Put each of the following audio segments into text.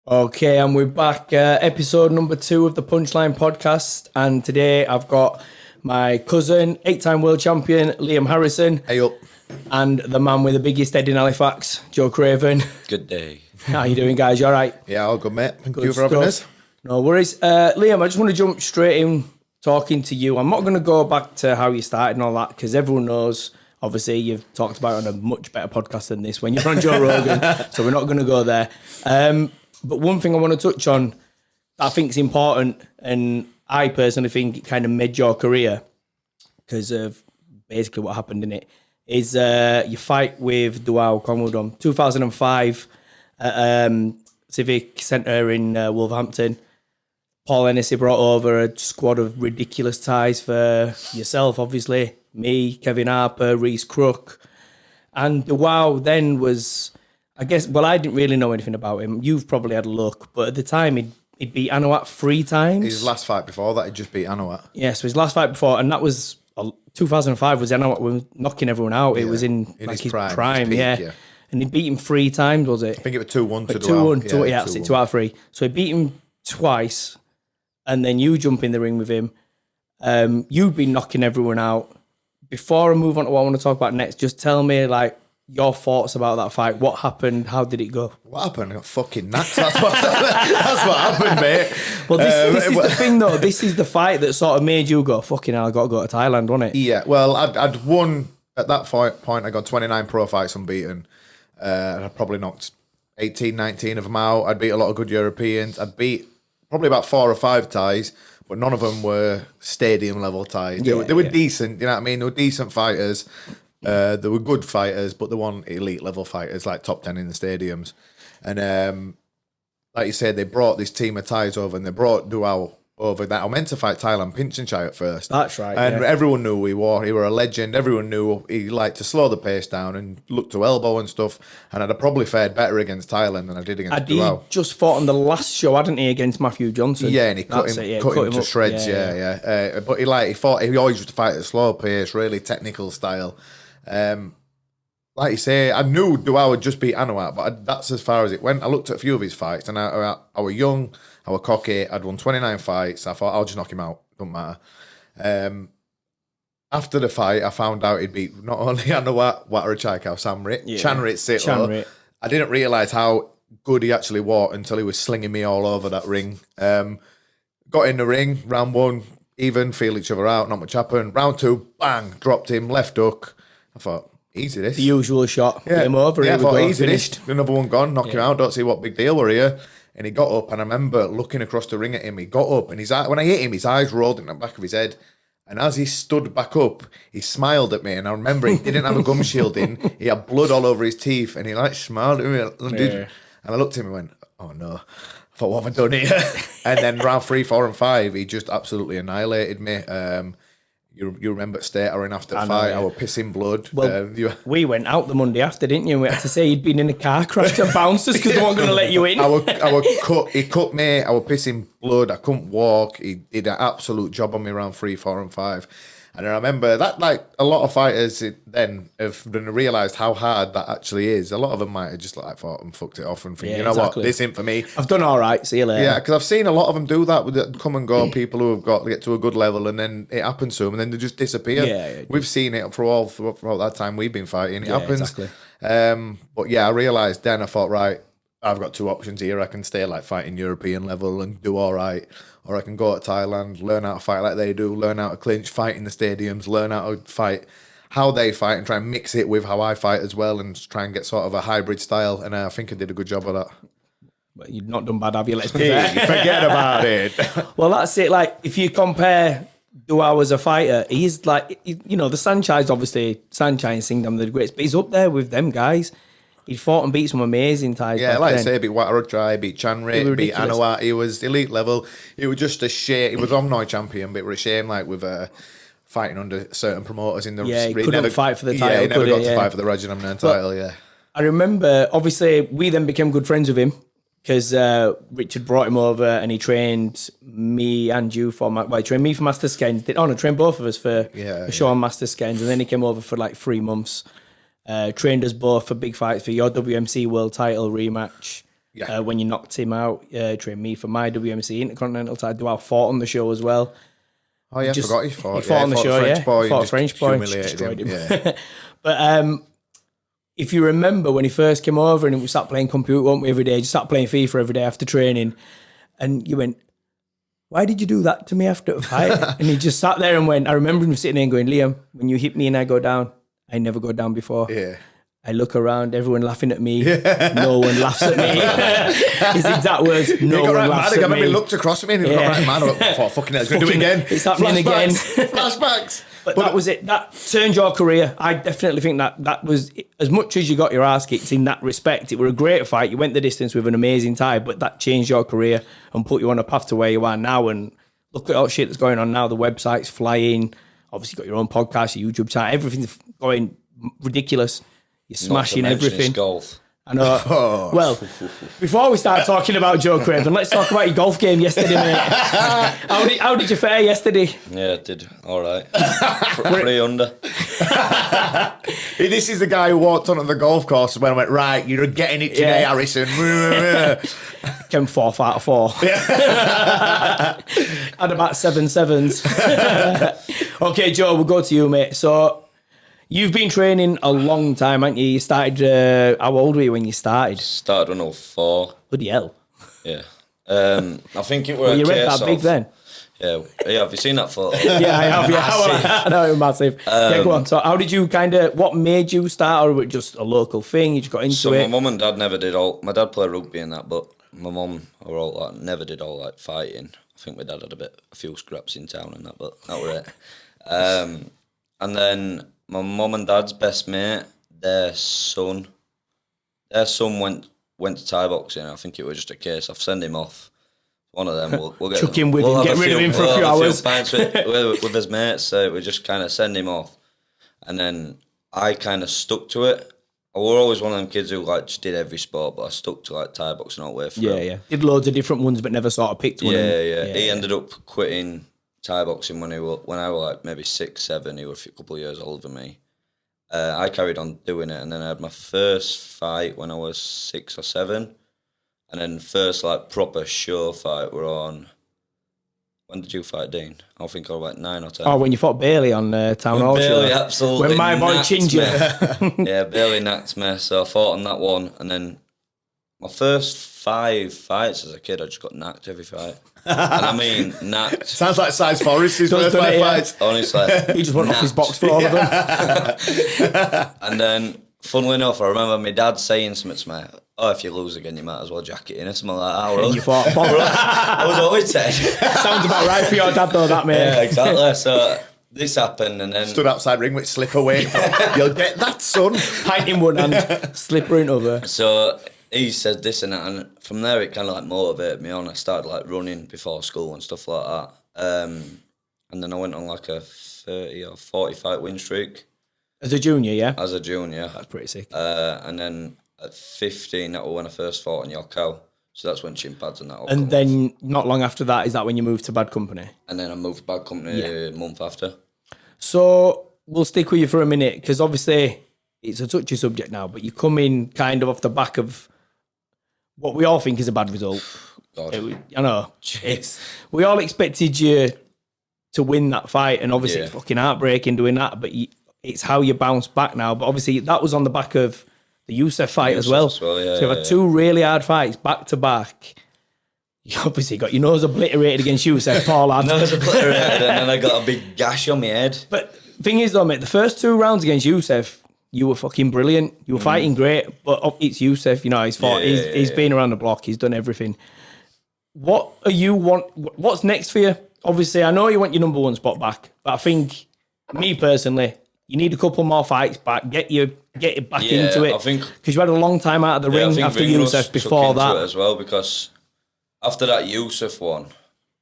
Okay, and we're back. Episode number 2 of the Punchline podcast. And today I've got my cousin, 8-time world champion, Liam Harrison. Hey up. And the man with the biggest head in Halifax, Joe Craven. Good day. How you doing, guys? You all right? Yeah, all good, mate. Thank Good you for having us. No worries. Liam, I just want to jump straight in talking to you. I'm not going to go back to how you started and all that because everyone knows, obviously, you've talked about it on a much better podcast than this when you're on Joe Rogan, so we're not going to go there. But one thing I want to touch on that I think is important, and I personally think it kind of made your career because of basically what happened in it, is your fight with Duao Conwaldom, 2005 at Civic Centre in Wolverhampton. Paul Hennessy brought over a squad of ridiculous ties for yourself, obviously, me, Kevin Harper, Reece Crook. And Duao then was, I guess, well, I didn't really know anything about him. You've probably had a look, but at the time he'd beat Anouat 3 times. His last fight before that, he just beat Anouat. Yeah, so his last fight before, and that was 2005 was Anouat was knocking everyone out. It was in like his prime, peak, yeah. And he beat him 3 times, was it? I think it was 2-1 to Duao. 2-1, Yeah, 2 out of 3. So he beat him twice, and then you jump in the ring with him. You've been knocking everyone out. Before I move on to what I want to talk about next, just tell me like your thoughts about that fight. What happened? How did it go? What happened? I got fucking nuts. That's what happened, mate. Well, this is the thing, though. This is the fight that sort of made you go, fucking hell, I got to go to Thailand, wasn't it? Yeah, well, I'd won at that point. I got 29 pro fights unbeaten. And I probably knocked 18, 19 of them out. I'd beat a lot of good Europeans. I'd beat probably about 4 or 5 ties, but none of them were stadium level ties. They were decent, you know what I mean? They were decent fighters. They were good fighters, but they weren't elite level fighters, like top 10 in the stadiums. And like you said, they brought this team of ties over, and they brought Duao over. That I meant to fight Thailand Pinchinchai at first. That's right. And everyone knew who he was. He were a legend. Everyone knew he liked to slow the pace down and look to elbow and stuff. And I'd have probably fared better against Thailand than I did against Duao. He just fought on the last show, hadn't he, against Matthew Johnson? Yeah, and he cut him to shreds. Yeah. But he always used to fight at a slow pace, really technical style. Like you say, I knew Duao would just beat Anouat, but that's as far as it went. I looked at a few of his fights, and I was young, I was cocky, I'd won 29 fights. I thought, I'll just knock him out, don't matter. After the fight, I found out he'd beat not only Anouat, Watarachikau, Samrit, Chanrit Sito. I didn't realise how good he actually was until he was slinging me all over that ring. Got in the ring, round 1, even, feel each other out, not much happened. Round 2, bang, dropped him, left hook. I thought, easy this. The usual shot. Yeah. Game over. Yeah, I thought, easy finished. this. Another one gone, knock him out, don't see what big deal were here. And he got up, and I remember looking across the ring at him. He got up, and when I hit him, his eyes rolled in the back of his head. And as he stood back up, he smiled at me. And I remember he didn't have a gum shield in. He had blood all over his teeth, and he like smiled at me. And I looked at him and went, oh no. I thought, what have I done here? And then round 3, 4, and 5, he just absolutely annihilated me. You remember State or in after the fight, I was pissing blood. Well, we went out the Monday after, didn't you? We had to say he'd been in a car crash to bouncers because they weren't going to let you in. I was cut. He cut me. I was pissing blood. I couldn't walk. He did an absolute job on me around 3, 4, and 5. And I remember that, like a lot of fighters then have realised how hard that actually is. A lot of them might have just like thought and fucked it off and think, what, this ain't for me. I've done all right. See you later. Yeah, because I've seen a lot of them do that with the come and go people who have got to get to a good level, and then it happens to them, and then they just disappear. Yeah, we've seen it throughout that time we've been fighting. It happens. Exactly. But yeah, I realised then. I thought, right, I've got 2 options here. I can stay like fighting European level and do all right, or I can go to Thailand, learn how to fight like they do, learn how to clinch, fight in the stadiums, learn how to fight how they fight, and try and mix it with how I fight as well, and try and get sort of a hybrid style. And I think I did a good job of that. But you've not done bad, have you? Let's be fair. Forget about it. Well, that's it. Like, if you compare Duao as a fighter, he's like, the Sanchez, obviously, Sanchez and Singdam, the greats, but he's up there with them guys. He fought and beat some amazing ties. Yeah, like I say, beat Watarachai, beat Chanrit, beat Anouat. He was elite level. He was just a shame. He was Omnoy champion, but it was a shame, like with fighting under certain promoters in the. Yeah, he couldn't fight for the title. Yeah, he never got to fight for the Reginald title. Yeah, I remember. Obviously, we then became good friends with him because Richard brought him over and he trained me and you for. He trained me for Master Skens. Trained both of us for a show on Master Skens, and then he came over for like 3 months. Trained us both for big fights for your WMC World Title rematch. when you knocked him out, trained me for my WMC Intercontinental title. I fought on the show as well. Oh yeah, I forgot he fought. He fought on the show, French boy, fought a just French boy, humiliated destroyed him. Yeah. But if you remember when he first came over and we sat playing computer, weren't we, every day? Just sat playing FIFA every day after training, and you went, "Why did you do that to me after a fight?" And he just sat there and went. I remember him sitting there and going, "Liam, when you hit me and I go down, I never go down before. Yeah. I look around, everyone laughing at me. No one laughs at me." His exact words, no one laughs at me. I remember he looked across at me and he got right mad. I thought, fucking hell, he's going to do it again. It's happening again. Flashbacks. But that was it. That turned your career. I definitely think that was, as much as you got your ass kicked in that respect, it was a great fight. You went the distance with an amazing tie, but that changed your career and put you on a path to where you are now. And look at all the shit that's going on now. The website's flying. Obviously, you got your own podcast, your YouTube channel. Everything's going ridiculous. You're smashing everything. Golf. I know. Oh. Well, before we start talking about Joe Craven, let's talk about your golf game yesterday, mate. How did you fare yesterday? Yeah, it did. All right. 3 under. This is the guy who walked onto the golf course when I went, right, you're getting it today, Harrison. Came 4 out of 4. Had about 7 sevens. Okay, Joe, we'll go to you, mate. So, you've been training a long time, haven't you? You started, how old were you when you started? Started when I was 4. Bloody hell. Yeah. I think it was you weren't that big then? Yeah, have you seen that photo? Yeah, I have. Yeah, I know, it was massive. Yeah, go on. So how did you what made you start, or was it just a local thing? You just got into it? So my mum and dad never did my dad played rugby and that, but my mum never did all like fighting. I think my dad had a few scraps in town and that, but that was it. And then my mum and dad's best mate, their son went to Thai boxing. I think it was just a case of send him off. One of them, we'll get chuck him with him, get rid of him for a few hours. Pints with his mates, so we just kind of send him off. And then I kind of stuck to it. I was always one of them kids who like just did every sport, but I stuck to like Thai boxing all the way through. Yeah. Did loads of different ones, but never sort of picked one. Yeah. He ended up quitting Thai boxing when I was like maybe 6, 7. He was a couple of years older than me. I carried on doing it, and then I had my first fight when I was 6 or 7. And then first like proper show fight were on. When did you fight Dean? I think I was like 9 or 10. Oh, when you fought Bailey on Town Hall. Bailey absolutely. When my boy chinned you. Yeah, Bailey knocked me. So I fought on that one, and then my first 5 fights as a kid, I just got knocked every fight. And I mean, knocked. Sounds like Size Forrest's first 5 fights. Honestly, he just went off his box for all of them. And then, funnily enough, I remember my dad saying something to me. Oh, if you lose again, you might as well jack it in or something like that. And you fought I was always said. Sounds about right for your dad though, that mate. Yeah, exactly. So this happened, and then stood outside ring with slipper waiting. You'll get that, son. Pint in one hand, slipper in other. So he said this and that, and from there it kind of like motivated me on. I started like running before school and stuff like that. And then I went on like a 30 or 40 fight win streak. As a junior, yeah? As a junior. That's pretty sick. And then at 15, that was when I first fought in Yorkow. So that's when shin pads and that all And come then off. not long after that, is that when you moved to Bad Company? And then I moved to Bad Company a month after. So we'll stick with you for a minute, because obviously it's a touchy subject now, but you come in kind of off the back of what we all think is a bad result. God. I know. We all expected you to win that fight, and obviously it's fucking heartbreaking doing that, but it's how you bounce back now. But obviously that was on the back of the Youssef fight as well. So you've had 2 really hard fights back to back. You obviously got your nose obliterated against Youssef, poor lad. Nose obliterated, and then I got a big gash on my head. But thing is though, mate, the first 2 rounds against Youssef, you were fucking brilliant. You were fighting great, but it's Youssef, you know, he's fought, he's been around the block, he's done everything. What are you what's next for you? Obviously, I know you want your number 1 spot back, but I think, me personally, you need a couple more fights back, get it back into it. I think because you had a long time out of the ring after Youssef before that as well, because after that Youssef one,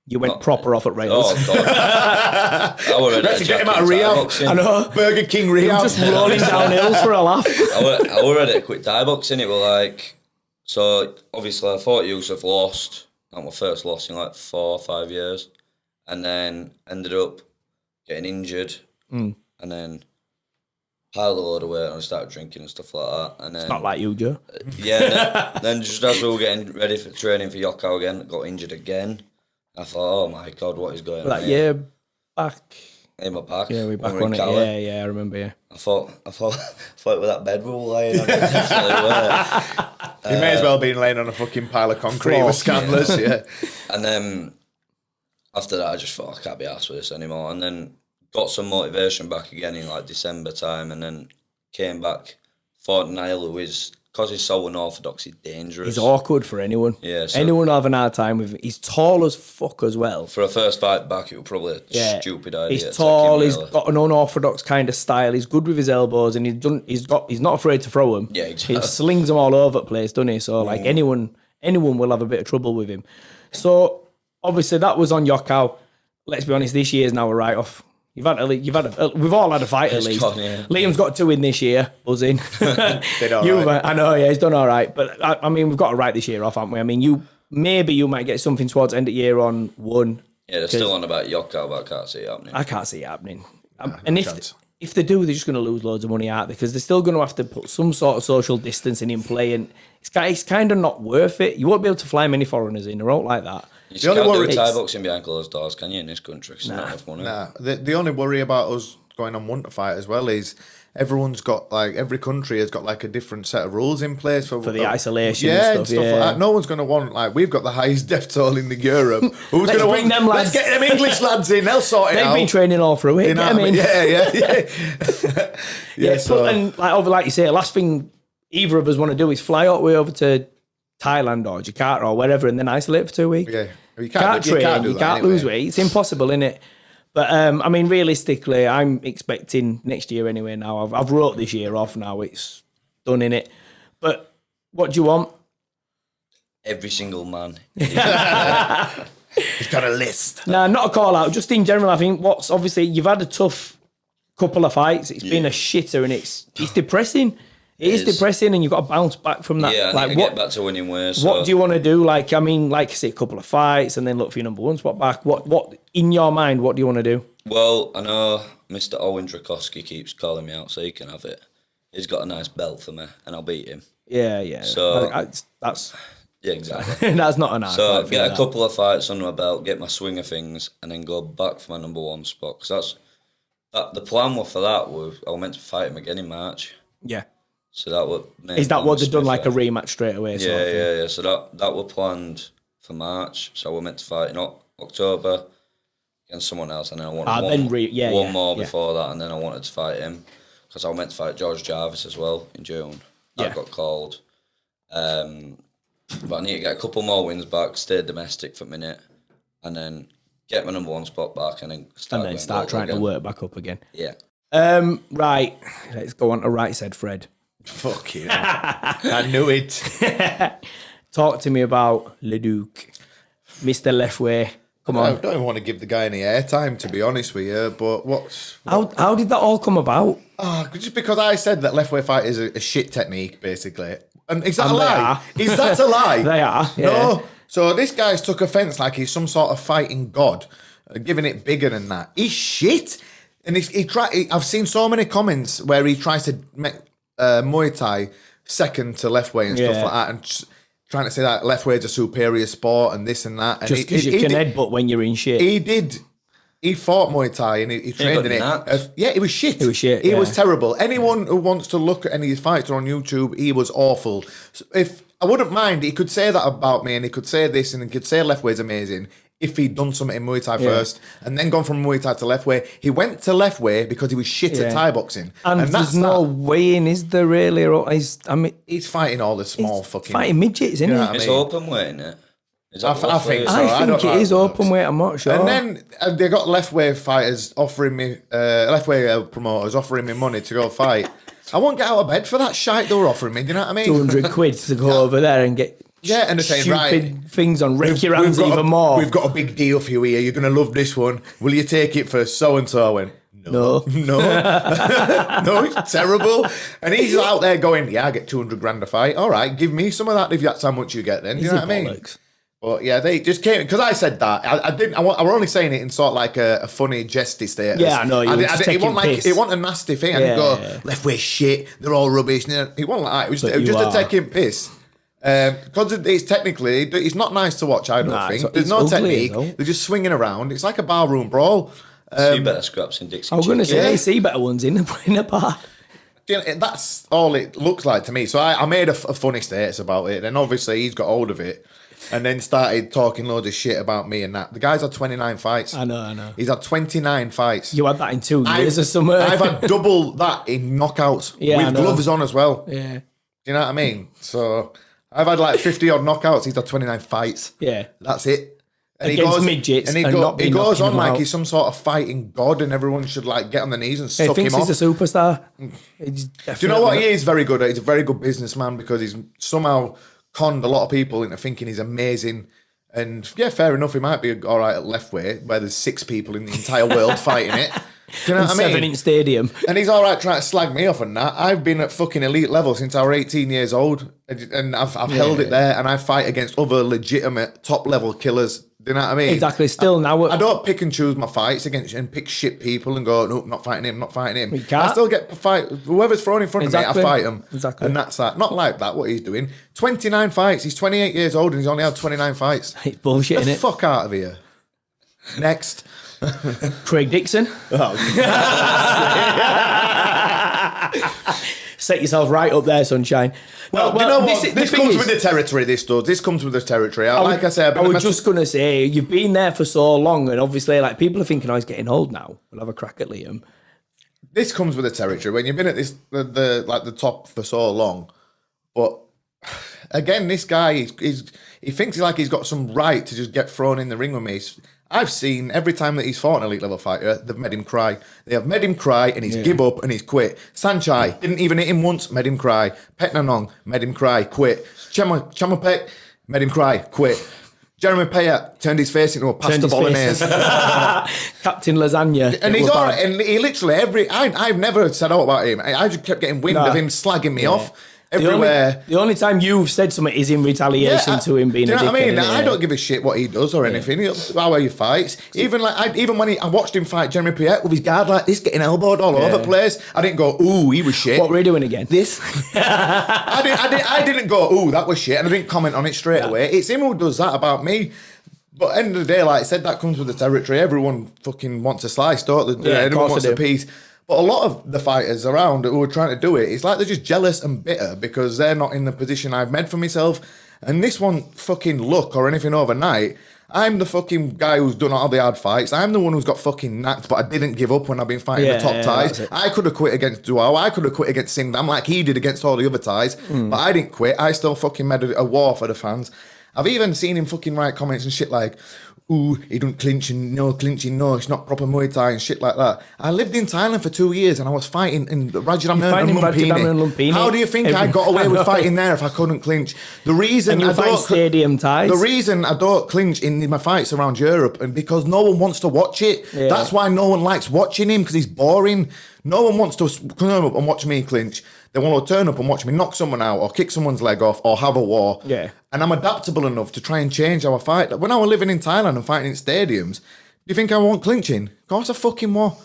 you went proper off at rails. Oh God! I was ready to get him out of Rio. I know. Burger King Rio. Just rolling down hills for a laugh. I was ready to quit Thai boxing. It was like, so obviously I thought Youssef lost. That was my first loss in like 4 or 5 years, and then ended up getting injured, and then piled a load of weight and I started drinking and stuff like that. And then Not like you, Joe. yeah, then just as we were getting ready for training for Yokkao again, got injured again. I thought, oh my God, what is going on Like, here? yeah, back. In my back. Yeah, we're back when we on were it. in Cali. Yeah, I remember, yeah. I thought with that bed we were laying on. It definitely were. You may as well have been laying on a fucking pile of concrete Floor. with scandalous, yeah. And then after that, I just thought I can't be arsed with this anymore. And then got some motivation back again in like December time, and then came back. Fought Niall, who is, because he's so unorthodox, he's dangerous. He's awkward for anyone. Yeah, so- anyone will have an hard time with him. He's tall as fuck as well. For a first fight back, it was probably a Yeah. stupid idea. He's to take tall. him, He's really. got an unorthodox kind of style. He's good with his elbows, and he's not afraid to throw them. Yeah, exactly. He slings them all over the place, doesn't he? So like anyone will have a bit of trouble with him. So obviously that was on Yokkao. Let's be honest, this year's now a write off. We've all had a fight at least. gone, yeah. Liam's got 2 in this year, buzzing. Did all right. I know, yeah, he's done all right. But I mean, we've got to write this year off, haven't we? I mean, you might get something towards end of year on 1. Yeah, they're still on about Yokkao, but I can't see it happening. I can't see it happening. And if they do, they're just going to lose loads of money, aren't they? Because they're still going to have to put some sort of social distancing in play, and it's kind of not worth it. You won't be able to fly many foreigners in a route like that. You The just only can't do worry- Thai boxing behind closed doors, can you, in this country? 'Cause there's not enough money. Nah, the only worry about us going on one to fight as well is everyone's got like every country has got like a different set of rules in place for the isolation yeah, and stuff, like yeah. that. No one's going to want like we've got the highest death toll in the Europe. Who's Let's going to bring want them lads. Let's get them English lads in. They'll sort it They've out. been training all through it. You know Get what I 'em mean? in. Yeah. So and like you say, the last thing either of us want to do is fly all the way over to Thailand or Jakarta or wherever and then isolate for 2 weeks. yeah, you Can't do train, you that can't anyway. lose weight. It's impossible, isn't it? But I mean, realistically, I'm expecting next year anyway. Now I've wrote this year off. Now it's done in it. But what do you want? Every single man. He's got a list. Nah, not a call out. Just in general, I think what's obviously you've had a tough couple of fights. It's been a shitter, and it's depressing. It is depressing, and you've got to bounce back from that. Yeah, I like need to what? get back to winning ways. What do you want to do? Like, I mean, like I say, a couple of fights, and then look for your number 1 spot back. What in your mind? What do you want to do? Well, I know Mr. Owen Drakowski keeps calling me out, so he can have it. He's got a nice belt for me, and I'll beat him. Yeah. So- that's Yeah, exactly. that's not an hard So fight for get a that. couple of fights under my belt, get my swing of things, and then go back for my number 1 spot. Because the plan was for that was I was meant to fight him again in March. Yeah. So that was Is that what they've done, like a rematch straight away? Sort of thing? Yeah. So that was planned for March. So we're meant to fight in October against someone else, and then I wanted one more before that, and then I wanted to fight him because I was meant to fight George Jarvis as well in June. Yeah. I got called, but I need to get a couple more wins back, stay domestic for a minute, and then get my number 1 spot back, and then start trying to work back up again. Yeah. Right. Let's go on to Right Said Fred. Fuck you. I knew it. Talk to me about Leduc, Mr. Leftway. Come I on. don't even want to give the guy any airtime, to be honest with you. But How did that all come about? just because I said that left way fight is a shit technique, basically. And is that And a they lie? are. Is that a lie? They are. Yeah. No. So this guy's took offence like he's some sort of fighting god, giving it bigger than that. He's shit. And I've seen so many comments where he tries to make Muay Thai second to left way and stuff Yeah. like that, and trying to say that left way is a superior sport and this and that. And Just because you can headbutt when you're in shit. He did. He fought Muay Thai and he trained in it. knocked. Yeah, it was shit. It was shit, He yeah. was terrible. Anyone who wants to look at any of his fights on YouTube, he was awful. So if I wouldn't mind, he could say that about me, and he could say this, and he could say left way's amazing. If he'd done something in Muay Thai first, and then gone from Muay Thai to left way, he went to left way because he was shit at Thai boxing, And there's no weighing, is there really? He's fighting all the small fucking fighting midgets, isn't You know he? what I It's mean? open weight, isn't it? Is that I think so. I don't think know it is how it open works. weight. I'm not sure. And then they got left way fighters offering me, left way promoters offering me money to go fight. I won't get out of bed for that shite they were offering me. Do you know what I mean? 200 quid to go over there and get Yeah, and they're saying, stupid right, things on, wreck your hands got even more. We've got a big deal for you here. You're going to love this one. Will you take it for so-and-so? I went, No. no, no, it's terrible. And he's out there going, yeah, I get 200 grand a fight. All right, give me some of that if that's how much you get then. Do you know what I mean? Bollocks. But yeah, they just came because I said that. I didn't. I were only saying it in sort of like a funny, jesty status. Yeah, I know. It wasn't like it wasn't a nasty thing. I didn't go left way shit. They're all rubbish. It wasn't like that. It was just a taking piss. Because it's technically, it's not nice to watch. I don't think there's no technique. They're just swinging around. It's like a barroom brawl. See better scraps in Dixie. I was going to say, see better ones in a bar. That's all it looks like to me. So I made a funny status about it, and obviously he's got hold of it, and then started talking loads of shit about me and that. The guy's had 29 fights. I know. He's had 29 fights. You had that in 2 years or something. I've had double that in knockouts with gloves on as well. Yeah. Do you know what I mean? So I've had like 50 odd knockouts. He's had 29 fights. Yeah. That's it. And Against midgets, and he goes on like he's some sort of fighting god, and everyone should like get on their knees and suck him off. He thinks he's a superstar. Do you know what he is very good at? He's a very good businessman because he's somehow conned a lot of people into thinking he's amazing. And yeah, fair enough, he might be all right at left weight, where there's 6 people in the entire world fighting it. Do you know what I mean? 7-inch stadium. And he's all right trying to slag me off and that. I've been at fucking elite level since I was 18 years old, and I've held it there, and I fight against other legitimate top level killers. Do you know what I mean? Exactly. Still now, I don't pick and choose my fights against and pick shit people and go, nope, not fighting him. You can't. I still get to fight whoever's thrown in front of me. I fight him. Exactly. And that's that. Not like that. What he's doing. 29 fights. He's 28 years old and he's only had 29 fights. It's bullshit, Get the innit? fuck out of here. Next. Craig Dixon. Set yourself right up there, sunshine. Well, you know what? This comes with the territory, this does. This comes with the territory. Like I said, I was just going to say, you've been there for so long, and obviously, like, people are thinking, oh, he's getting old now. We'll have a crack at Liam. This comes with the territory. When you've been at this, the top for so long. But again, this guy, he thinks he's got some right to just get thrown in the ring with me. I've seen every time that he's fought an elite level fighter, they've made him cry. They have made him cry and he's give up and he's quit. Sanchai didn't even hit him once, made him cry. Petnanong made him cry, quit. Chamapek made him cry, quit. Jeremy Payat turned his face into a pasta bolognese. Captain Lasagna. And he's all right. And he literally, I've never said out about him. I just kept getting wind of him slagging me off. Everywhere. The only time you've said something is in retaliation to him being a dickhead. Do you know what I mean? I don't give a shit what he does or anything. How he fights. Even when I watched him fight Jeremy Piet with his guard like this, getting elbowed all over the place, I didn't go, ooh, he was shit. What were we doing again? This. I didn't go, ooh, that was shit, and I didn't comment on it straight away. It's him who does that about me. But at the end of the day, like I said, that comes with the territory. Everyone fucking wants a slice, don't they? Everyone wants a piece. But a lot of the fighters around who are trying to do it, it's like they're just jealous and bitter because they're not in the position I've made for myself. And this one fucking luck or anything overnight. I'm the fucking guy who's done all the hard fights. I'm the one who's got fucking knacked, but I didn't give up when I've been fighting the top ties. I could have quit against Duao. I could have quit against Singdam like he did against all the other ties. But I didn't quit. I still fucking made a war for the fans. I've even seen him fucking write comments and shit like, ooh, he don't clinch and no clinching, no, it's not proper Muay Thai and shit like that. I lived in Thailand for 2 years and I was fighting in Rajadamnern and Lumpini. How do you think I got away with fighting there if I couldn't clinch? The reason I don't stadium ties. The reason I don't clinch in my fights around Europe and because no one wants to watch it. Yeah. That's why no one likes watching him because he's boring. No one wants to come up and watch me clinch. They want to turn up and watch me knock someone out or kick someone's leg off or have a war. Yeah. And I'm adaptable enough to try and change how I fight. When I was living in Thailand and fighting in stadiums, do you think I want clinching? Of course I fucking war.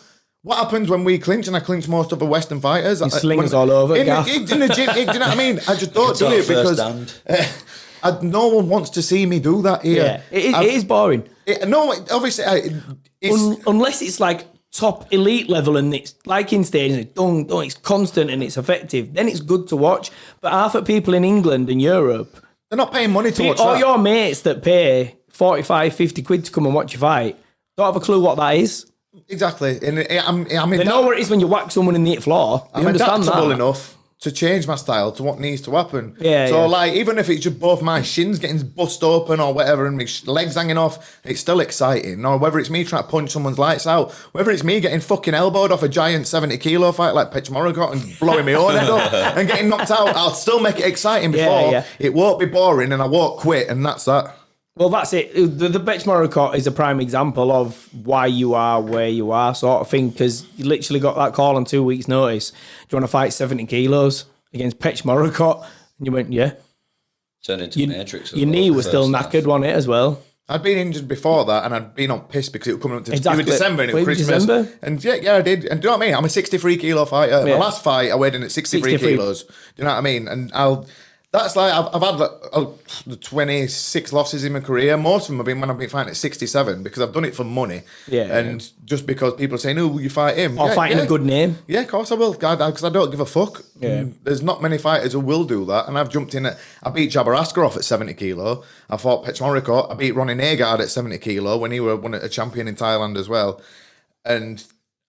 What happens when we clinch and I clinch most of the Western fighters? He slings all over. In the gym, do you know what I mean? I just don't do it because no one wants to see me do that here. Yeah, it is boring. Obviously, unless it's like top elite level and it's like in stadiums, it's constant and it's effective, then it's good to watch. But half of people in England and Europe, they're not paying money to watch all that. Your mates that pay 45, 50 quid to come and watch you fight don't have a clue what that is. Exactly. And they know what it is when you whack someone in the floor. I'm adaptable enough to change my style to what needs to happen. Like, even if it's just both my shins getting bust open or whatever and my legs hanging off, it's still exciting. Or whether it's me trying to punch someone's lights out, whether it's me getting fucking elbowed off a giant 70-kilo fight like Pechmorrow got and blowing my own head up and getting knocked out, I'll still make it exciting before. It won't be boring and I won't quit, and that's that. Well, that's it. The Bechmorrow Court is a prime example of why you are where you are, sort of thing, because you literally got that call on 2 weeks' notice. Do you want to fight 70 kilos against Bechmorrow Court? And you went, yeah. Turned into Matrix. Your knee was still knackered, wasn't it, as well? I'd been injured before that, and I'd been on piss because it was coming up to Exactly. it was December and it was Wait, Christmas. December? And yeah, I did. And do you know what I mean? I'm a 63 kilo fighter. Yeah. My last fight, I weighed in at 63 kilos. Do you know what I mean? And that's like I've had like, 26 losses in my career. Most of them have been when I've been fighting at 67 because I've done it for money. Yeah. And just because people are saying, "Oh, will you fight him?" Or fighting a good name. Yeah, of course I will, because I don't give a fuck. Yeah. There's not many fighters who will do that, and I've jumped in I beat Jabbar Askarov at 70 kilo. I fought Pechmorikot. I beat Ronnie Nagard at 70 kilo when he won a champion in Thailand as well. And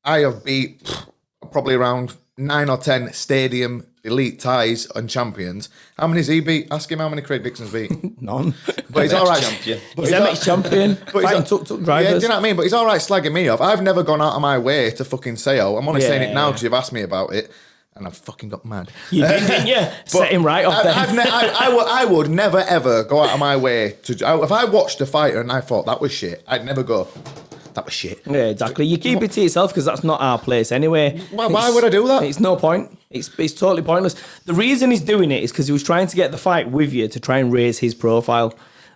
I have beat probably around 9 or 10 stadium elite Thais and champions. How many has he beat? Ask him how many Craig Dixon's beat. None. But he's all right. Champion. He's MX champion. Fighting tuk-tuk drivers. Yeah, do you know what I mean? But he's all right slagging me off. I've never gone out of my way to fucking say, oh, I'm only saying it now because you've asked me about it. And I've fucking got mad. You did, didn't you? Set him right off there. I would never, ever go out of my way to... If I watched a fighter and I thought that was shit, I'd never go, that was shit. Yeah, exactly. You keep it to yourself because that's not our place anyway. Why would I do that? It's no point. It's totally pointless. The reason he's doing it is because he was trying to get the fight with you to try and raise his profile.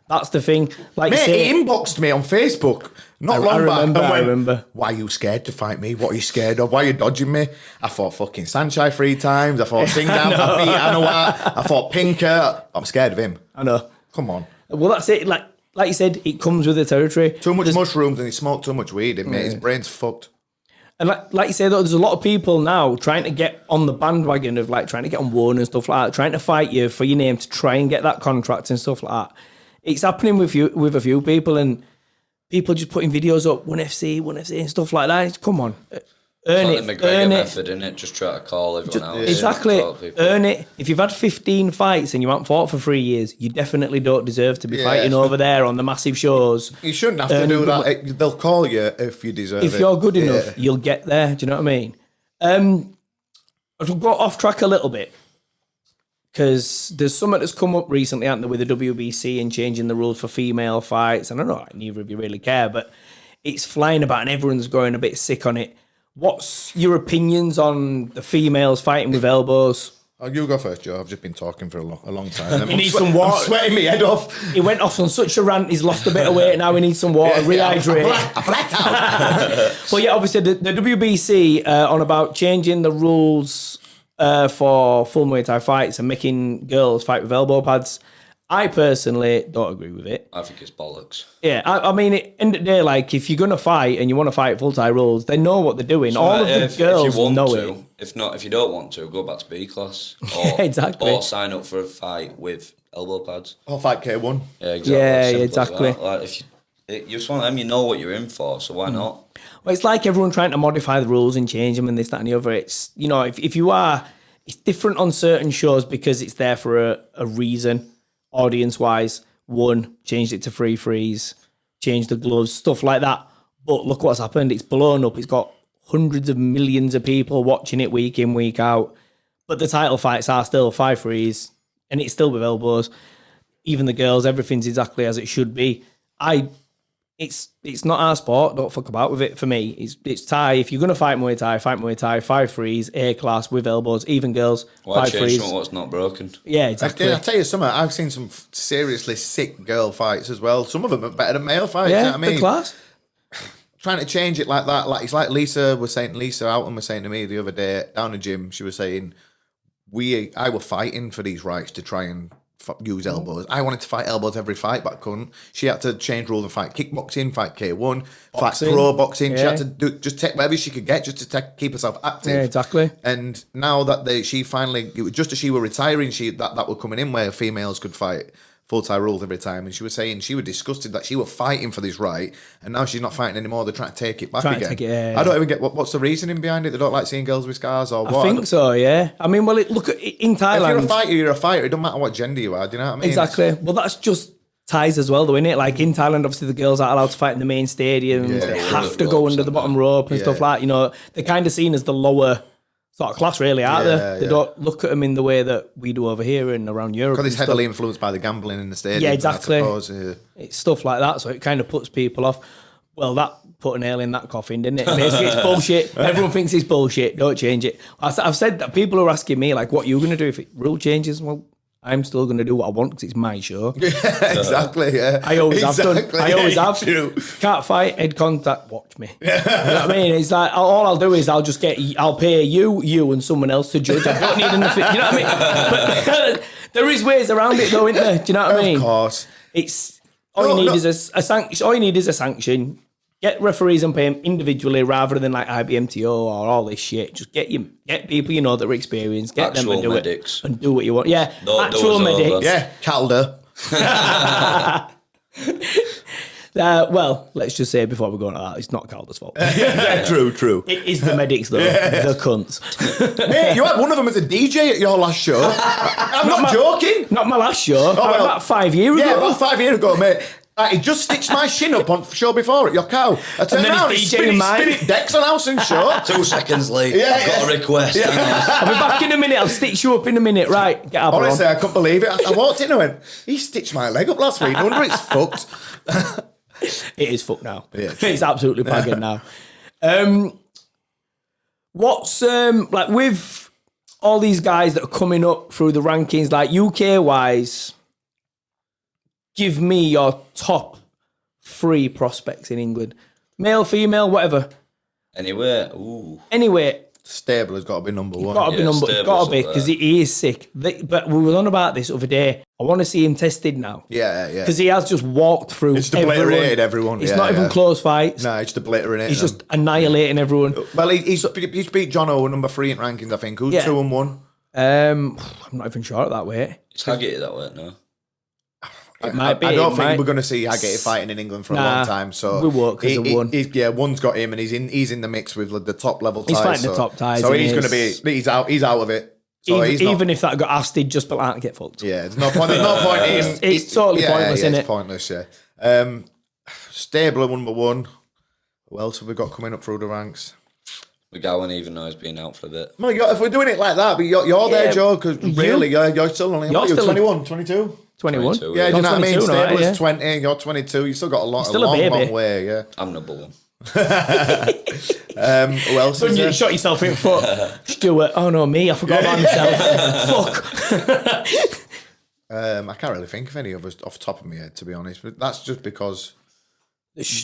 That's the thing. Like, Mate, say, he inboxed me on Facebook not long back. I remember. Why are you scared to fight me? What are you scared of? Why are you dodging me? I fought fucking Sanchai 3 times. I fought Singdam. I beat Anawat. I fought Pinker. I'm scared of him. I know. Come on. Well, that's it. Like you said, it comes with the territory. Too much mushrooms and he smoked too much weed. Mate, his brain's fucked. And like you say, though, there's a lot of people now trying to get on the bandwagon of like trying to get on Warner and stuff like that, trying to fight you for your name to try and get that contract and stuff like that. It's happening with a few people, and people just putting videos up, 1FC and stuff like that. Come on, earn It's it, like the earn McGregor it. method, innit? Just try to call everyone out. Exactly, Talk people. earn it. If you've had 15 fights and you haven't fought for 3 years, you definitely don't deserve to be fighting over there on the massive shows. You shouldn't have to do that. They'll call you if you deserve it. If you're good enough, you'll get there. Do you know what I mean? I've got off track a little bit because there's something that's come up recently, hasn't there, with the WBC and changing the rules for female fights. And I know neither of you really care, but it's flying about and everyone's going a bit sick on it. What's your opinions on the females fighting with elbows? Oh, you go first, Joe. I've just been talking for a long time. He needs some water. I'm sweating my head off. He went off on such a rant, he's lost a bit of weight, now he needs some water, rehydrate. I blacked out. But yeah, obviously the WBC on about changing the rules for full Muay Thai fights and making girls fight with elbow pads. I personally don't agree with it. I think it's bollocks. Yeah, I mean, at the end of the day, like, if you're going to fight and you want to fight full Thai rules, they know what they're doing. So all of the girls know it. If you don't want to, go back to B class. Or, Yeah, exactly. Or sign up for a fight with elbow pads. I'll fight K1. Yeah, exactly. Yeah, Simple as exactly. that. Like, if you just want them, you know what you're in for, so why not? Well, it's like everyone trying to modify the rules and change them and this, that, and the other. It's, you know, if you are, it's different on certain shows because it's there for a reason, audience-wise. One, changed it to free freeze, changed the gloves, stuff like that. But look what's happened. It's blown up. It's got hundreds of millions of people watching it week in, week out. But the title fights are still 5 freeze, and it's still with elbows. Even the girls, everything's exactly as it should be. It's not our sport. Don't fuck about with it. For me, it's Thai. If you're gonna fight Muay Thai, 5 freeze, A class with elbows. Even girls, Why 5 change freeze. from what's not broken? Yeah, exactly. I'll tell you something. I've seen some seriously sick girl fights as well. Some of them are better than male fights. Yeah, You know what I mean? the class. Trying to change it like that. Like it's like Lisa Houghton was saying to me the other day down the gym. She was saying, I were fighting for these rights to try and use elbows. I wanted to fight elbows every fight, but I couldn't. She had to change rules and fight kickboxing, fight K1, fight pro boxing. She had to just take whatever she could get just to keep herself active. Yeah, exactly. And now that she finally, it was just as she were retiring, that were coming in where females could fight full Thai rules every time. And she was saying she was disgusted that she was fighting for this right, and now she's not fighting anymore. They're trying to take it back again. I don't even get what's the reasoning behind it. They don't like seeing girls with scars or what. I think so, yeah. I mean, well, look at in Thailand. If you're a fighter, you're a fighter. It doesn't matter what gender you are. Do you know what I mean? Exactly. Well, that's just Thais as well, though, isn't it? Like in Thailand, obviously the girls aren't allowed to fight in the main stadiums. Yeah, They have to go under the bottom rope and stuff like that. You know, they're kind of seen as the lower sort of class, really, aren't they? They don't look at them in the way that we do over here and around Europe. Because it's heavily influenced by the gambling in the stadium. Yeah, exactly. I suppose, It's stuff like that, so it kind of puts people off. Well, that put a nail in that coffin, didn't it? Basically, it's bullshit. Everyone thinks it's bullshit. Don't change it. I've said that people are asking me, like, what are you going to do if it rule changes? Well, I'm still going to do what I want because it's my show. Exactly. Yeah. I always have done. I always Yeah, have. true. Can't fight, head contact, watch me. You know what I mean? It's like, all I'll do is I'll pay you and someone else to judge. I don't need anything. You know what I mean? But there is ways around it though, isn't there? Do you know what I mean? Of course. It's all you need is a sanction. All you need is a sanction. Get referees and pay them individually rather than like IBMTO or all this shit. Just get people you know that are experienced. Get Actual them to do medics. it and do what you want. Yeah, No, actual those medics. over. Yeah, Calder. Well, let's just say before we go on to that, it's not Calder's fault. Yeah, true. It is the medics though, the cunts. Mate, you had one of them as a DJ at your last show. I'm not joking. Not my last show. well. About 5 years ago. Yeah, about 5 years ago, mate. He just stitched my shin up on show before at your cow. I turned then around, he's he's DJing mine. spinning decks on Howson show. 2 seconds late. Yeah, I've got a request. Hang on. I'll be back in a minute. I'll stitch you up in a minute. Right, get up. Honestly, I couldn't believe it. I walked in and went, he stitched my leg up last week. No wonder it's fucked. It is fucked now. Yeah. It's absolutely pagging now. What's like with all these guys that are coming up through the rankings, like UK wise? Give me your top 3 prospects in England, male, female, whatever. Anyway, ooh. Anyway, Stabler's got to be number one. got to be Yeah, number. Stabler's Got to be up there. because he is sick. But we were on about this other day. I want to see him tested now. Yeah. Because he has just walked through. It's obliterated everyone. It's Yeah, not even yeah. close fights. No, it's obliterated. He's just annihilating everyone. Well, he's beat John O, number 3 in rankings, I think. Who's Yeah. 2 and 1? I'm not even sure at that way. It's Haggerty that way, no? It might be. I don't it think might. we're going to see Haggerty fighting in England for a Nah, long time. So we won't 'cause of one. One's got him, and he's in the mix with the top level ties. He's fighting the so- top ties, So and he's going to he's- be. He's out of it. So he's not, Even if that got asked, he'd just be like, get fucked. yeah, there's no point. There's no point in. It's totally pointless, yeah, innit? It's pointless. Yeah. Stabler number 1. Who else have we got coming up through the ranks? McGowan, even though he's been out for a bit. Well, if we're doing it like that, but you're there, Yeah, Joe, because really, you're still only You're you're still 21, 22. 21. 22, Yeah, do you know what I mean? 22 now, Stabler's yeah. 20, you're 22. You still got a still a long baby. way. Yeah. I'm number 1. Who else is You there? shot yourself in the foot. Stuart, oh no, me, I forgot about myself. Fuck. I can't really think of any others off the top of my head, to be honest. But that's just because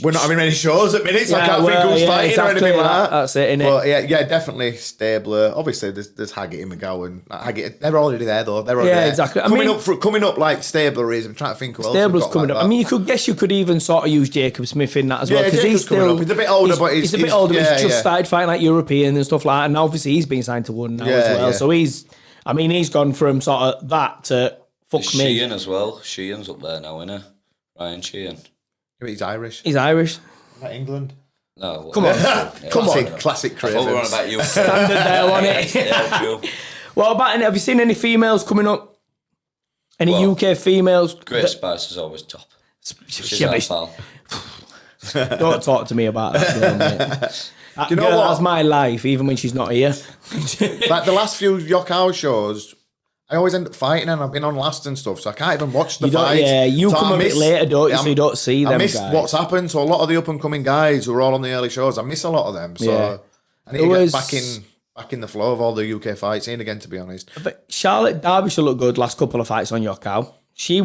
we're not having any shows at minutes. So I can't think who's fighting or anything like that. That's it, innit? But yeah, definitely Stabler. Obviously, there's Haggerty, McGowan. Haggerty, they're already there though. They're already Yeah, there. exactly. I Coming mean- coming up like Stabler is. I'm trying to think who else. Stabler's we've got coming like up. that. I mean, you could even sort of use Jacob Smith in that as well Yeah, because he's Jacob's coming still up. He's a bit older, but he's a bit he's- older. But yeah, he's just yeah. started fighting like European and stuff like that, and obviously he's been signed to one now as Yeah, well. yeah. So he's gone from sort of that to fuck me. Sheehan as well. Sheehan's up there now, isn't he? Ryan Sheehan. He's Irish. He's Irish. Not England. No. Come on. Come Classic I thought we were on Cravens. about you. Standard there on it. Yeah, true. What about have you seen any females coming up? Any Well, UK females? Great Spice is always top. She's Yeah, our but pal. don't talk to me about that girl, mate. That you know girl what? has my life, even when she's not here. Like the last few York House shows, I always end up fighting, and I've been on last and stuff, so I can't even watch the You don't- fights. yeah, you So come I a bit miss- later, don't you, so I'm- you don't see I them miss guys. what's happened. So a lot of the up and coming guys who are all on the early shows, I miss a lot of them. So Yeah. I need to There get was- back in the flow of all the UK fights in again. To be honest, But Charlotte Derbyshire looked good last couple of fights on your cow. She's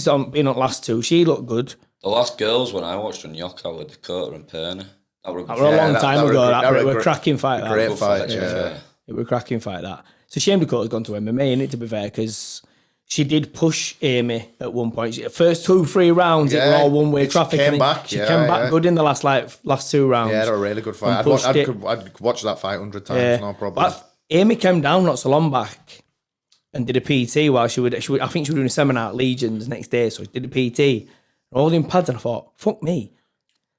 been on last 2. She looked good. The last girls when I watched on Yoko were Dakota and Perna. That were a good That were a fight. long time ago. That were a great- cracking fight. That. great Good fight. to be Yeah. fair. It was a cracking fight. That. It's a shame Dakota's gone to MMA, innit, to be fair, because she did push Amy at one point. First 2-3 rounds, it Yeah, were all one-way she traffic. came and back, She yeah, came back yeah. good in the last 2 rounds. Yeah, they're a really good fight. And pushed it. I'd watch that fight 100 times, Yeah. no problem. But Amy came down not so long back and did a PT while she would. I think she was doing a seminar at Legions next day, so she did a PT. Holding pads, and I thought, fuck me.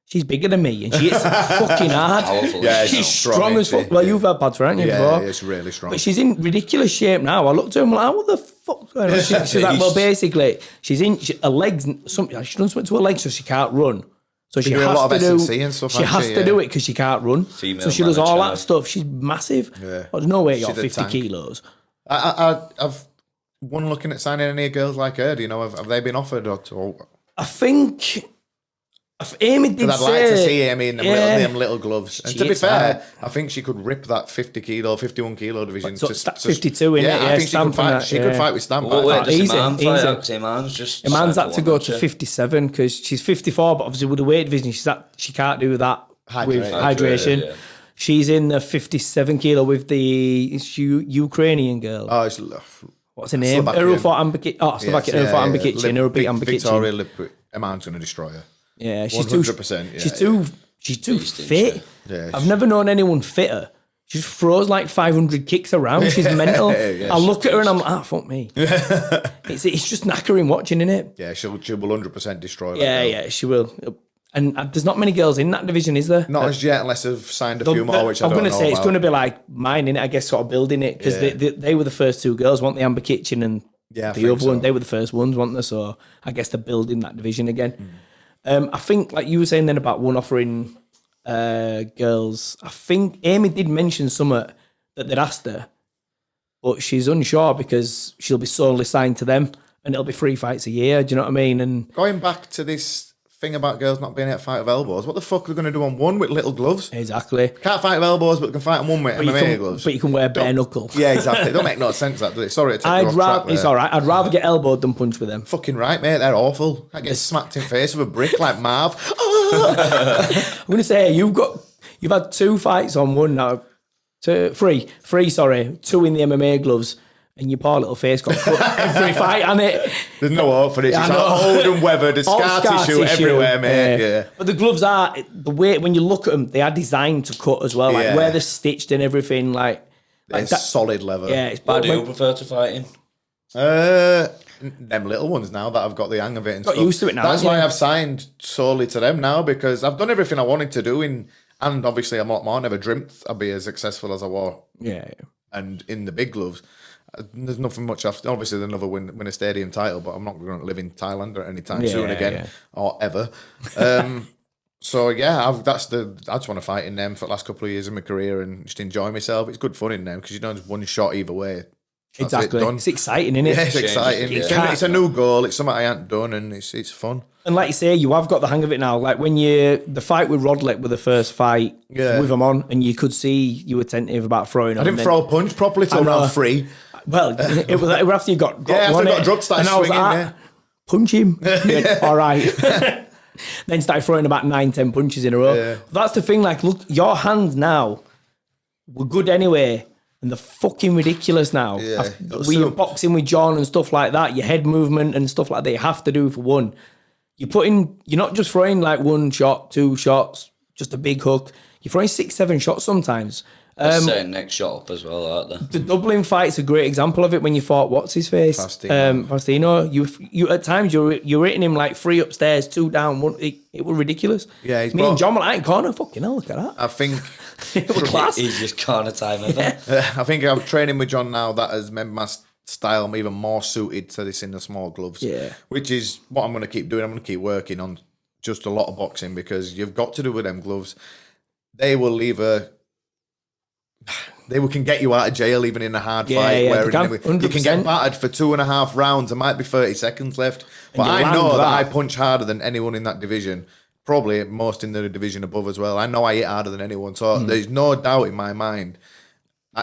She's bigger than me, and she hits fucking hard. Powerful. Yeah, She's strong, strong as isn't fuck. she? Well, you've had pads for, haven't you, yeah, before? it's really strong. But she's in ridiculous shape now. I looked at her and I'm like, what the fuck's going on? She's like, well, basically, her legs, she's done something to her legs so she can't run. So she do a has lot to of do, S&C and stuff, she hasn't has she? to Yeah. do it because she can't run. Female So she does all manager. that stuff. She's massive. Yeah. Well, there's no way you're She's a 50 tank. kilos. I've one looking at signing any girls like her. Do you know, have they been offered or? I think Amy did I'd say... like to see Amy in them little gloves. And to be is fair, hard. I think she could rip that 51 kilo division. So it's 52 in it, I think Stamp she could fight with Stamp. What weight does Easy, Iman easy. fight? Because Iman's just... Iman's had to go to cycle, 57 because she's 54, but obviously with the weight division, she can't do that with hydration. Yeah. She's in the 57 kilo with the Ukrainian girl. Oh, it's What's her name? Slovakian. Her fought Amber Kitchen. Oh, Slovakian. Her fought Amber Kitchen. Her beat Amber Kitchen. Victoria Iman's going to destroy her. Yeah, she's 100%. Yeah, she's too Beast, isn't fit. Yeah, I've never known anyone fitter. She just throws like 500 kicks around. She's mental. I look at her and I'm like, fuck me. it's just knackering watching, innit? Yeah, she will 100% destroy her. Yeah, she will. And there's not many girls in that division, is there? Not as yet, unless I've signed a few more, which I I'm don't going know to say it's about. going to be like mine, innit? I guess sort of building it because they were the first two girls, weren't they? Amber Kitchen and Yeah, I the think other one. so. They were the first ones, weren't they? So I guess they're building that division again. I think, like you were saying then about one offering girls, I think Amy did mention something that they'd asked her, but she's unsure because she'll be solely signed to them and it'll be 3 fights a year. Do you know what I mean? And Going back to this thing about girls not being able to fight with elbows, what the fuck are they going to do on one with little gloves? exactly. Can't fight with elbows, but they can fight on one with MMA gloves. But you can wear bare knuckle. Yeah, exactly. It don't make no sense, that, does it? Sorry to take you I'd off rather, track there. it's all right. I'd rather get elbowed than punch with them. Fucking right, mate. They're awful. I get smacked in the face with a brick like Marv. I'm going to say you've had 2 fights on one now. Three, sorry. 2 in the MMA gloves. And your poor little face got cut every fight on it. There's no hope for this. Yeah, It's I all know. old and weathered. There's All scar tissue everywhere, mate. Yeah. But the gloves are, the way, when you look at them, they are designed to cut as well. Like Yeah. where they're stitched and everything. Like It's that, solid leather. yeah, it's What bad. do you prefer to fight in? Them little ones now that I've got the hang of it and Got stuff. used to it now, That's haven't why you? I've signed solely to them now, because I've done everything I wanted to do and obviously I'm a lot more. I never dreamt I'd be as successful as I was. Yeah. And in the big gloves, there's nothing much after. Obviously, there's another win a stadium title, but I'm not going to live in Thailand or anytime soon again or ever. So yeah, I just want to fight in them for the last couple of years of my career and just enjoy myself. It's good fun in them because you know it's one shot either way. That's Exactly. it, done. It's exciting, isn't it? Yeah, it's exciting. Yeah. It's a new goal. It's something I ain't done, and it's fun. And like you say, you have got the hang of it now. Like when the fight with Rodlett were the first fight with him on, and you could see you were attentive about throwing. I didn't throw a punch properly till round 3. Well, it was after you got After one I got dropped, started and I was swinging. like, Yeah. punch him. Yeah, all right. Then started throwing about 9-10 punches in a row. Yeah. That's the thing. Like, look, your hands now were good anyway, and they're fucking ridiculous now. Yeah. With your boxing with John and stuff like that, your head movement and stuff like that, you have to do for one. You're not just throwing like 1 shot, 2 shots, just a big hook. You're throwing 6-7 shots sometimes. Setting next shot up as well, aren't they? The Dublin fight's a great example of it when you fought what's his face, Faustino. You at times you're hitting him like 3 upstairs, 2 down, 1. It was ridiculous. Yeah, me and John were like, corner, fucking hell, look at that. I think It was class. Easiest corner time ever. I think I'm training with John now. That has made my style even more suited to this in the small gloves. Yeah. Which is what I'm going to keep doing. I'm going to keep working on just a lot of boxing because you've got to do with them gloves. They will can get you out of jail even in a hard fight. Yeah, where they can, you can get 100%. battered for 2.5 rounds. There might be 30 seconds left. But you I land know that I that. punch harder than anyone in that division. Probably most in the division above as well. I know I hit harder than anyone. So there's no doubt in my mind.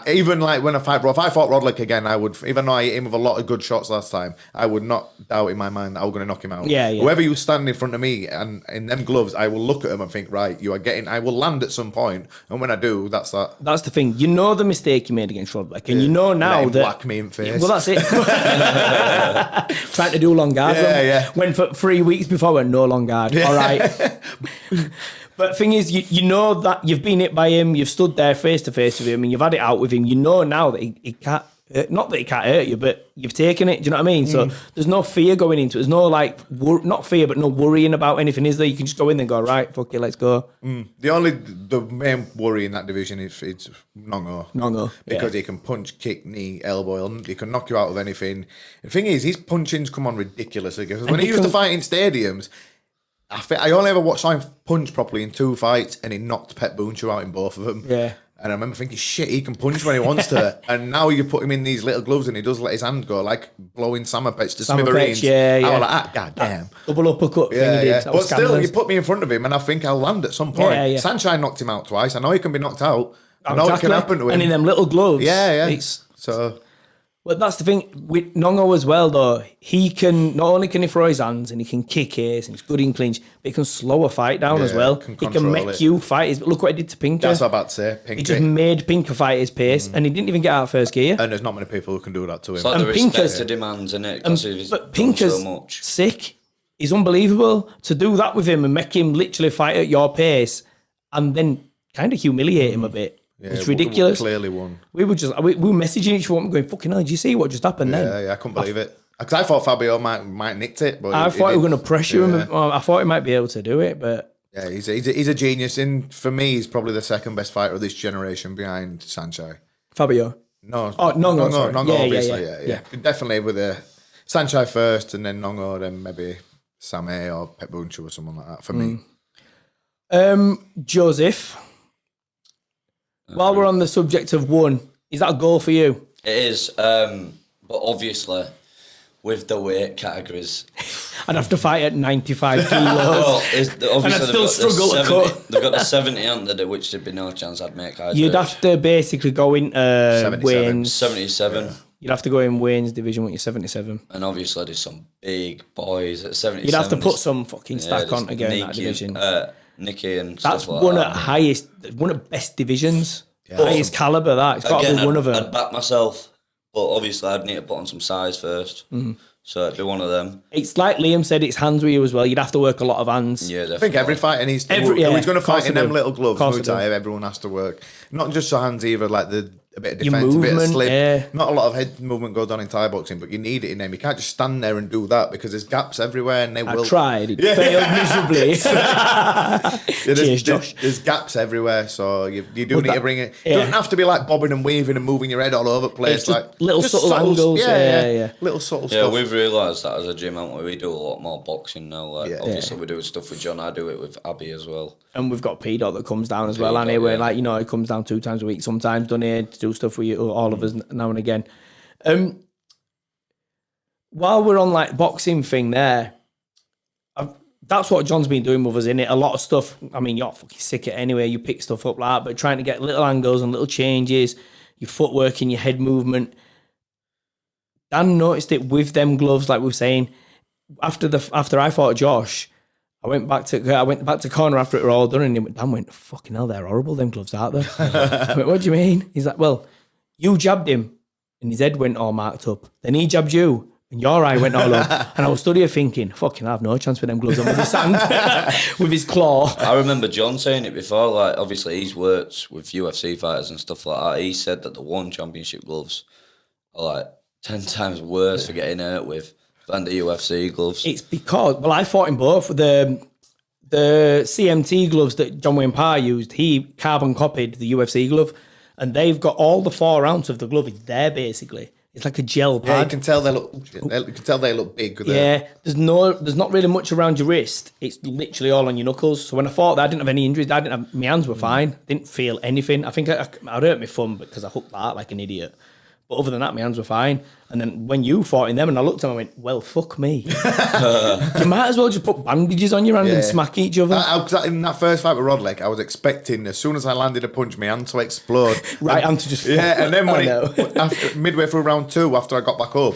Even like when if I fought Rodlick again, I would, even though I hit him with a lot of good shots last time, I would not doubt in my mind that I was going to knock him out. Yeah. Whoever you stand in front of me and in them gloves, I will look at him and think, right, you are getting, I will land at some point. And when I do, that's that. That's the thing. You know the mistake you made against Rodlick, and you know now Let him that. whack me in the face. Well, that's it. Trying to do long guard. Yeah. When for 3 weeks before, went no long guard. All right. But thing is, you know that you've been hit by him, you've stood there face to face with him, and you've had it out with him. You know now that he can't, not that he can't hurt you, but you've taken it. Do you know what I mean? So there's no fear going into it. There's no like, not fear, but no worrying about anything, is there? You can just go in there and go, right, fuck it, let's go. The main worry in that division is it's Nongo. Nongo, Because he can punch, kick, knee, elbow, he can knock you out of anything. The thing is, his punchings come on ridiculously. Because when he used to fight in stadiums, I only ever saw him punch properly in 2 fights, and he knocked Pet Boonchu out in both of them. Yeah. And I remember thinking, shit, he can punch when he wants to. And now you put him in these little gloves and he does let his hand go, like blowing Samapets to smithereens. Yeah. I was like, god damn. Double uppercut thing he did. But still, you put me in front of him and I think I'll land at some point. Yeah. Sunshine knocked him out twice. I know he can be knocked out. I know it can happen to him. And in them little gloves. Yeah. But that's the thing with Nongo as well, though. He can not only can he throw his hands and he can kick his and he's good in clinch, but he can slow a fight down as well. He can make you fight his. Look what he did to Pinker. That's what I'm about to say. Pinker. He just made Pinker fight his pace, and he didn't even get out of first gear. And there's not many people who can do that to him. It's like And the Pinker's- respect demands, isn't it? But Pinker's so much. sick. He's unbelievable. To do that with him and make him literally fight at your pace, and then kind of humiliate him a bit. It's ridiculous. Clearly won. We were messaging each one going, fucking hell, did you see what just happened then? Yeah, I couldn't believe it. Because I thought Fabio might nicked it. But I thought we were going to pressure him. I thought he might be able to do it, but... Yeah, he's a genius. And for me, he's probably the second best fighter of this generation behind Sanchai. Fabio? No. Oh, Nongo, sorry. Nongo, Yeah, obviously. yeah. Yeah. Definitely with Sanchai first and then Nongo, then maybe Samé or Pep Bunchu or someone like that for me. Joseph, while we're on the subject of one, is that a goal for you? It is, but obviously with the weight categories, I'd have to fight at 95 kilos. well, And I'd still struggle to cut. They've got the 70 under, which there'd be no chance I'd make. You'd have to basically go in Wayne's. 77. You'd have to go in Wayne's division when you're 77. And obviously there's some big boys at 77. You'd have to put some fucking stack on to get in that division. Nicky and That's stuff like one that. one of best divisions. Highest caliber, that. It's got to be one of them. I'd back myself, but obviously I'd need to put on some size first. So it'd be one of them. It's like Liam said, it's hands with you as well. You'd have to work a lot of hands. Yeah, definitely. I think every fighter needs to work. He's going to fight in them little gloves, Muay Thai, everyone has to work. Not just your hands either, like a bit of defense, a bit of slip. Not a lot of head movement goes on in Thai boxing, but you need it in them. You can't just stand there and do that because there's gaps everywhere and they will. I tried, it failed miserably. Cheers, Josh. There's gaps everywhere, so you do need to bring it. You don't have to be like bobbing and weaving and moving your head all over the place. It's just little subtle angles. Yeah. Little subtle Yeah, stuff. we've realised that as a gym, haven't we? We do a lot more boxing now. Like, obviously, we're doing stuff with John. I do it with Abby as well. And we've got P-Dot that comes down as well, and where he comes down 2 times a week sometimes, done here to do stuff with you, all of us now and again. While we're on like boxing thing there, that's what John's been doing with us, innit? A lot of stuff. I mean, you're fucking sick at it anyway. You pick stuff up like that, but trying to get little angles and little changes, your footwork and your head movement. Dan noticed it with them gloves, like we were saying. After I fought Josh, I went back to corner after it were all done, and Dan went, fucking hell, they're horrible, them gloves, aren't they? I went, what do you mean? He's like, well, you jabbed him, and his head went all marked up. Then he jabbed you, and your eye went all up. And I was stood here thinking, fucking, I have no chance with them gloves on with his hand, with his claw. I remember John saying it before, like, obviously he's worked with UFC fighters and stuff like that. He said that the One Championship gloves are like 10 times worse for getting hurt with than the UFC gloves. It's because, well, I fought in both. The CMT gloves that John Wayne Parr used, he carbon copied the UFC glove, and they've got all the 4 ounce of the glove is there basically. It's like a gel pad. Yeah, you can tell they look big. Yeah, there's not really much around your wrist. It's literally all on your knuckles. So when I fought that, I didn't have any injuries. My hands were fine. I didn't feel anything. I think I hurt my thumb because I hooked that like an idiot. But other than that, my hands were fine. And then when you fought in them, and I looked at them, I went, well, fuck me. You might as well just put bandages on your hand and smack each other. In that first fight with Rodlick, I was expecting, as soon as I landed a punch, my hand to explode. Right hand to just... Yeah, and then midway through round 2, after I got back up,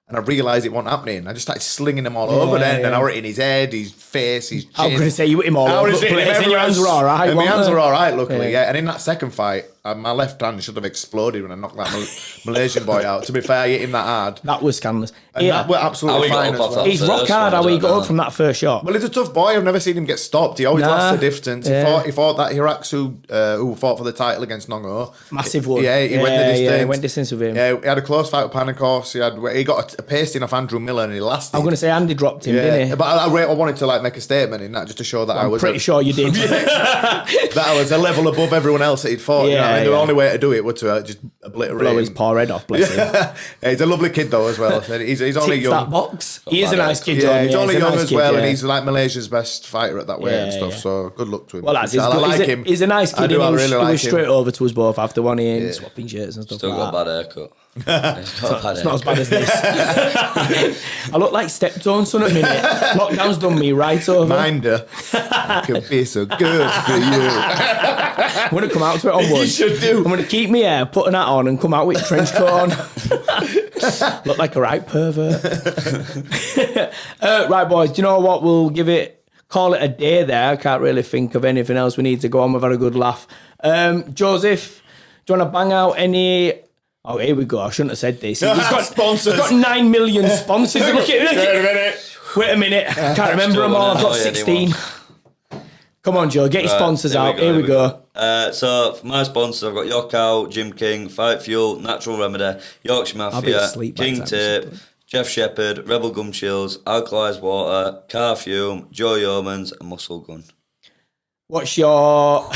and I realised it wasn't happening, I just started slinging them all over then. And I were in his head, his face, his chin. I was going to say, you hit him all over the place, and your hands were all right. And my hands were all right, luckily, yeah. And in that second fight, my left hand should have exploded when I knocked that Malaysian boy out. To be fair, I hit him that hard. That was scandalous. And that were absolutely fine as well. He's rock hard how he got up from that first shot. Well, he's a tough boy. I've never seen him get stopped. He always lost the distance. He fought that Hiraksu who fought for the title against Nongo. Massive one. Yeah, he went the distance. Yeah, he went distance with him. Yeah, he had a close fight with Panikos. He got a pasting off Andrew Miller and he lasted. I'm going to say Andy dropped him, didn't he? But I wanted to like make a statement in that just to show that I was pretty sure you did. that I was a level above everyone else that he'd fought. Yeah, I mean, the only way to do it was to just obliterate blow his him. poor head off, bless him. Yeah, he's a lovely kid though as well. He's only Ticks young. that box. He is a nice kid, John. Yeah, he's only a young nice as kid, well, yeah. and he's like Malaysia's best fighter at that way and stuff. yeah. So good luck to him. Well, that's I like him. He's a nice kid. I do. I He really was like straight him. over to us both after one in, swapping shirts and stuff Still like got that. a bad haircut. It's Not as bad as this. I look like Steptoe son at minute. Lockdown's done me right over. Minder, I could be so good for you. I'm going to come out to it on one. You should do. I'm going to keep my hair, put an hat on, and come out with a trench coat on. Look like a right pervert. Right, boys, do you know what? We'll call it a day there. I can't really think of anything else we need to go on. We've had a good laugh. Joseph, do you want to bang out any... Oh, here we go. I shouldn't have said this. He's got Sponsors. He's got 9 million sponsors. Look at Wait a minute. I can't remember them all. I've got 16. Come on, Joe. Get your sponsors out. Here we go. So, for my sponsors, I've got Your Cow, Jim King, Fight Fuel, Natural Remedy, Yorkshire be Mafia, asleep by the King time Tape, this is Jeff Shepherd, Rebel Gum Chills, Alkalised Water, Car Fume, Joe Yeomans, and Muscle Gun. What's your...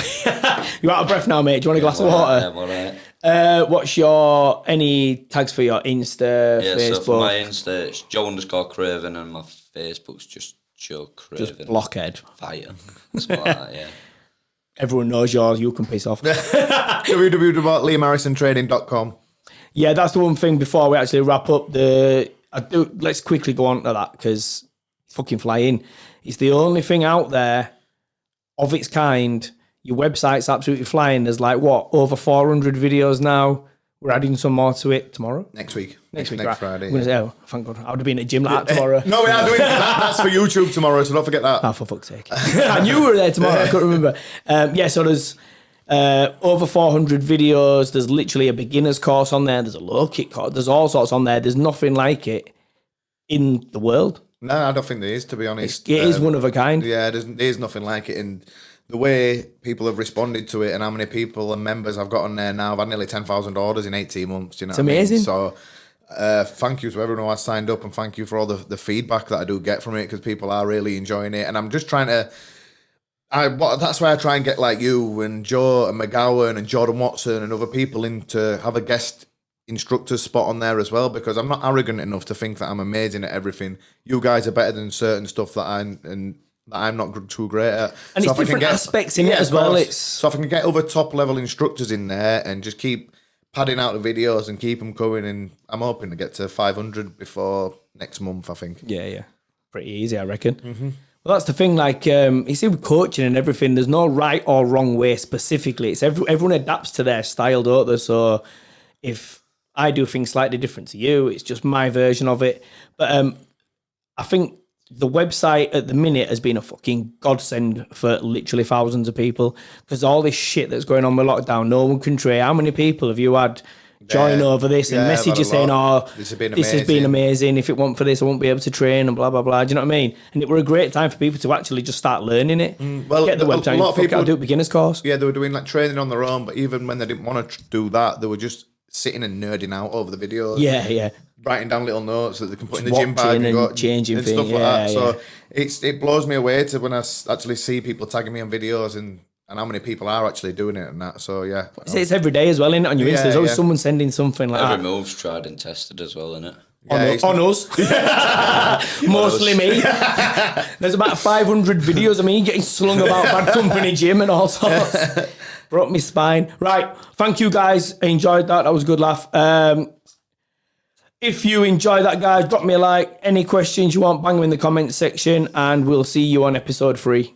You're out of breath now, mate. Do you want a glass of water? Yeah, I'm all right. What's your... Any tags for your Insta, Yeah, Facebook? so for my Insta, it's Joe_Craven, and my Facebook's just Joe Craven. Just blockhead. Fighter. Something like that, yeah. Everyone knows yours. You can piss off. www.liamharrisontraining.com. Yeah, that's the one thing before we actually wrap up. Let's quickly go on to that because it's fucking flying. It's the only thing out there of its kind. Your website's absolutely flying. There's like, over 400 videos now. We're adding some more to it tomorrow. Next week. Next Friday. I'm going to say, oh, thank God. I would have been at the gym like that tomorrow. No, we are doing that. That's for YouTube tomorrow, so don't forget that. Oh, for fuck's sake. I knew we were there tomorrow. I couldn't remember. So there's over 400 videos. There's literally a beginner's course on there. There's a low kick course. There's all sorts on there. There's nothing like it in the world. No, I don't think there is, to be honest. It is one of a kind. Yeah, there's nothing like it. And the way people have responded to it and how many people and members I've got on there now, I've had nearly 10,000 orders in 18 months. You know, It's amazing. So thank you to everyone who has signed up, and thank you for all the feedback that I do get from it, because people are really enjoying it. And I'm just trying to... that's why I try and get like you and Joe and McGowan and Jordan Watson and other people in to have a guest instructor spot on there as well, because I'm not arrogant enough to think that I'm amazing at everything. You guys are better than certain stuff that I'm not too great at. And so it's different aspects in it as well. So if I can get other top level instructors in there and just keep padding out the videos and keep them going, and I'm hoping to get to 500 before next month, I think. Yeah. Pretty easy, I reckon. Mm-hmm. Well, that's the thing. Like, you see, with coaching and everything, there's no right or wrong way specifically. It's everyone adapts to their style, don't they? So if I do things slightly different to you, it's just my version of it. But I think the website at the minute has been a fucking godsend for literally thousands of people, because all this shit that's going on with lockdown, no one can train. How many people have you had join over this and message you saying, "Oh, this has been amazing. If it weren't for this, I won't be able to train," and blah blah blah. Do you know what I mean? And it were a great time for people to actually just start learning it. Well, get the website. a lot of people do a beginner's course. Yeah, they were doing like training on their own, but even when they didn't want to do that, they were just sitting and nerding out over the videos. Yeah. Writing down little notes that they can put in the Watching gym bag and go, changing and things. stuff like that. So it blows me away to when I actually see people tagging me on videos and how many people are actually doing it and that. So yeah, it's every day as well, isn't it? On your Insta, there's always yeah. someone sending something like Every that. move's tried and tested as well, isn't it? On us. Mostly me. There's about 500 videos of me getting slung about Bad Company gym and all sorts. Broke my spine. Right. Thank you, guys. I enjoyed that. That was a good laugh. If you enjoy that, guys, drop me a like. Any questions you want, bang them in the comments section, and we'll see you on episode 3.